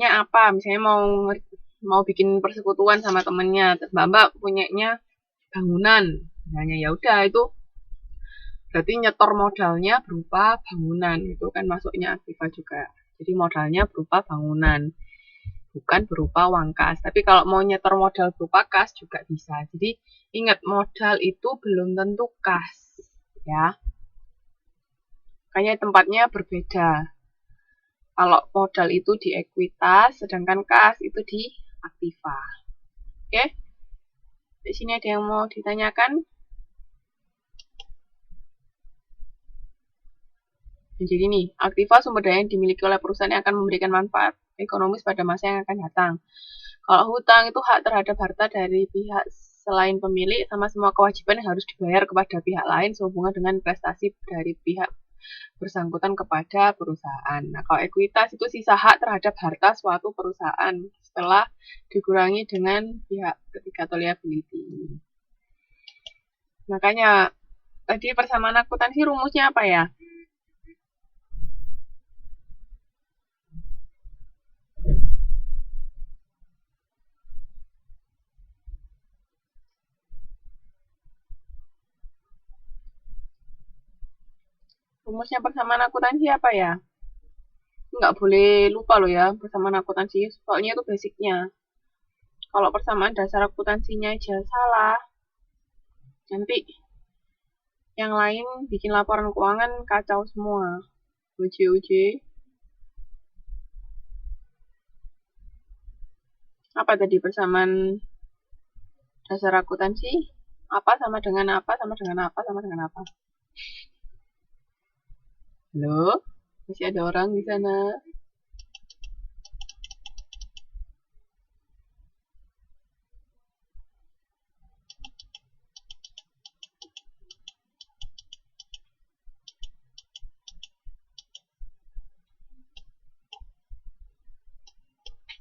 apa, misalnya mau bikin persekutuan sama temennya, Mbak punyanya bangunan, misalnya ya udah itu berarti nyetor modalnya berupa bangunan, itu kan masuknya aktiva juga. Jadi modalnya berupa bangunan, bukan berupa uang kas. Tapi kalau mau nyetor modal berupa kas juga bisa. Jadi ingat, modal itu belum tentu kas, ya. Makanya tempatnya berbeda. Kalau modal itu di ekuitas, sedangkan kas itu di aktiva. Oke? Di sini ada yang mau ditanyakan? Jadi nih, aktiva sumber daya yang dimiliki oleh perusahaan yang akan memberikan manfaat ekonomis pada masa yang akan datang. Kalau hutang itu hak terhadap harta dari pihak selain pemilik, sama semua kewajiban yang harus dibayar kepada pihak lain sehubungan dengan prestasi dari pihak bersangkutan kepada perusahaan. Nah, kalau ekuitas itu sisa hak terhadap harta suatu perusahaan setelah dikurangi dengan pihak ketiga atau liability. Makanya tadi persamaan akuntansi rumusnya apa ya? Rumusnya persamaan akuntansi apa ya? Nggak boleh lupa loh ya persamaan akuntansi, soalnya itu basicnya. Kalau persamaan dasar akuntansinya aja salah, nanti yang lain bikin laporan keuangan kacau semua. UJ. Apa tadi persamaan dasar akuntansi? Apa sama dengan apa, sama dengan apa, sama dengan apa? Halo? Masih ada orang di sana?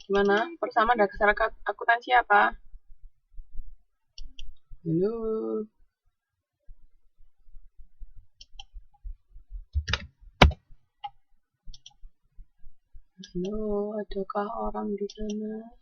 Gimana? Persamaan dasar akuntansi apa? Halo? Halo, adakah orang di sana?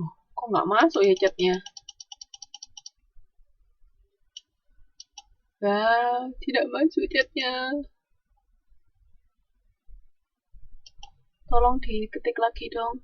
Oh, kok nggak masuk ya chatnya? Nah, tidak masuk chatnya. Tolong diketik lagi dong.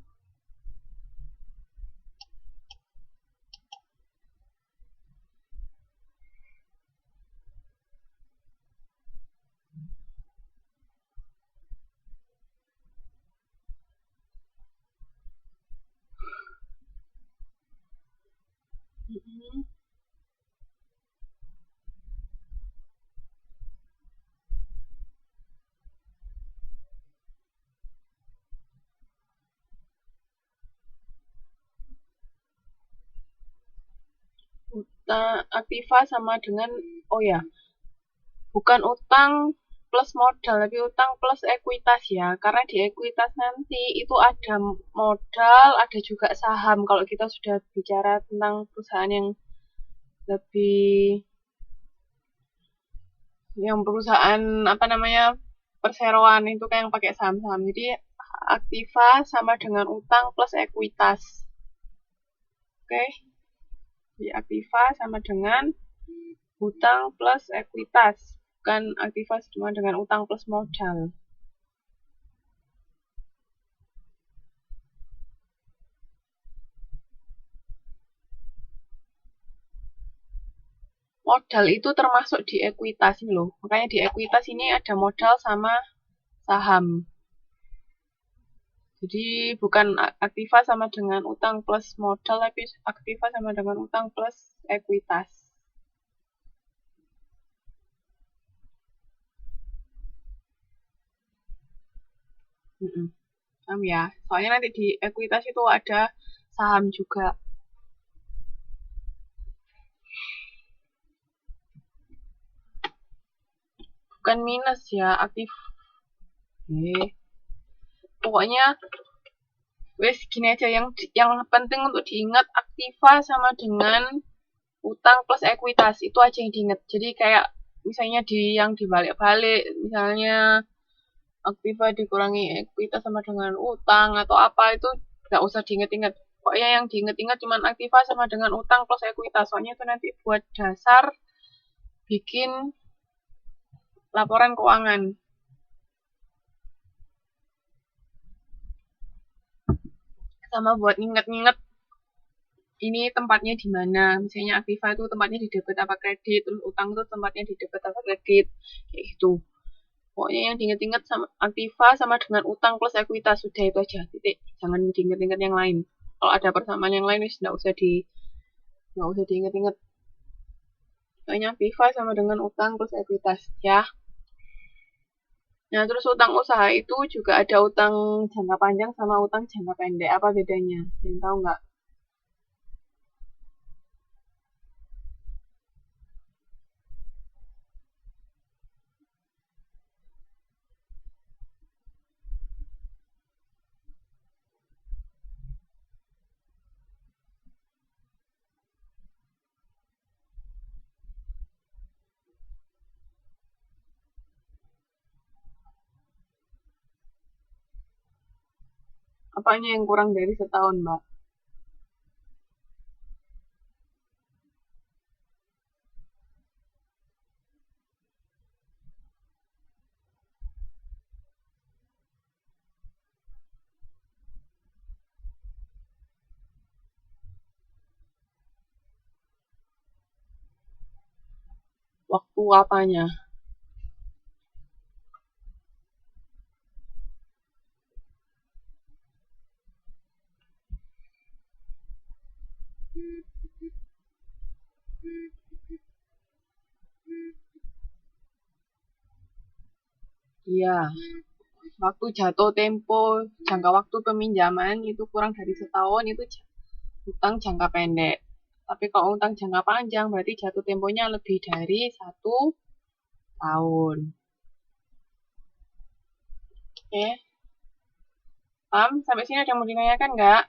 Aktiva sama dengan, oh ya, bukan utang plus modal, tapi utang plus ekuitas ya. Karena di ekuitas nanti itu ada modal, ada juga saham. Kalau kita sudah bicara tentang perusahaan yang lebih, yang perusahaan apa namanya, perseroan itu kayak yang pakai saham-saham. Jadi aktiva sama dengan utang plus ekuitas. Oke, di aktiva sama dengan utang plus ekuitas, bukan aktiva sama dengan utang plus modal. Modal itu termasuk di ekuitas ini loh. Makanya di ekuitas ini ada modal sama saham. Jadi bukan aktiva sama dengan utang plus modal, tapi aktiva sama dengan utang plus ekuitas. Paham ya? Soalnya nanti di ekuitas itu ada saham juga. Bukan minus ya, aktif. Pokoknya wes gini aja, yang penting untuk diingat aktiva sama dengan utang plus ekuitas, itu aja yang diingat. Jadi kayak misalnya yang dibalik-balik, misalnya aktiva dikurangi ekuitas sama dengan utang atau apa, itu nggak usah diinget-inget. Pokoknya yang diinget-inget cuma aktiva sama dengan utang plus ekuitas. Soalnya itu nanti buat dasar bikin laporan keuangan. Sama buat inget-inget ini tempatnya di mana. Misalnya aktiva itu tempatnya di debit apa kredit, terus utang itu tempatnya di debit apa kredit, kayak gitu. Pokoknya yang diinget-inget sama aktiva sama dengan utang plus ekuitas, sudah itu aja, titik. Jangan diinget-inget yang lain. Kalau ada persamaan yang lain, nggak usah diinget-inget. Pokoknya aktiva sama dengan utang plus ekuitas, ya. Nah, terus utang usaha itu juga ada utang jangka panjang sama utang jangka pendek. Apa bedanya? Kalian tahu nggak? Apanya yang kurang dari setahun, Mbak? Waktu apanya? Iya, waktu jatuh tempo, jangka waktu peminjaman itu kurang dari setahun, itu utang jangka pendek. Tapi kalau utang jangka panjang berarti jatuh temponya lebih dari 1 tahun. Oke, paham? Sampai sini ada yang mau ditanyakan nggak?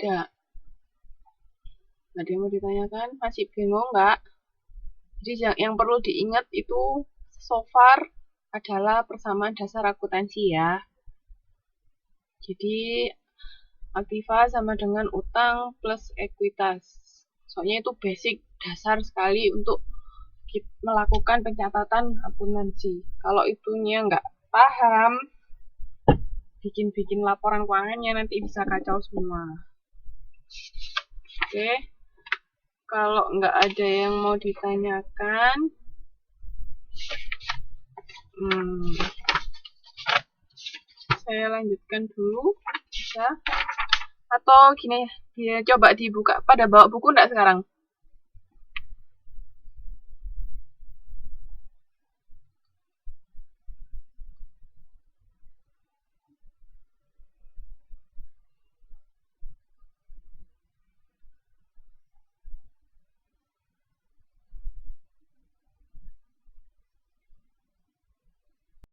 Tidak. Ada yang mau ditanyakan? Masih bingung nggak? Jadi yang perlu diingat itu so far adalah persamaan dasar akuntansi ya. Jadi aktiva sama dengan utang plus ekuitas. Soalnya itu basic dasar sekali untuk melakukan pencatatan akuntansi. Kalau itunya nggak paham, bikin laporan keuangannya nanti bisa kacau semua. Oke, kalau nggak ada yang mau ditanyakan, saya lanjutkan dulu, bisa? Atau gini, ya coba dibuka. Pada bawa buku nggak sekarang?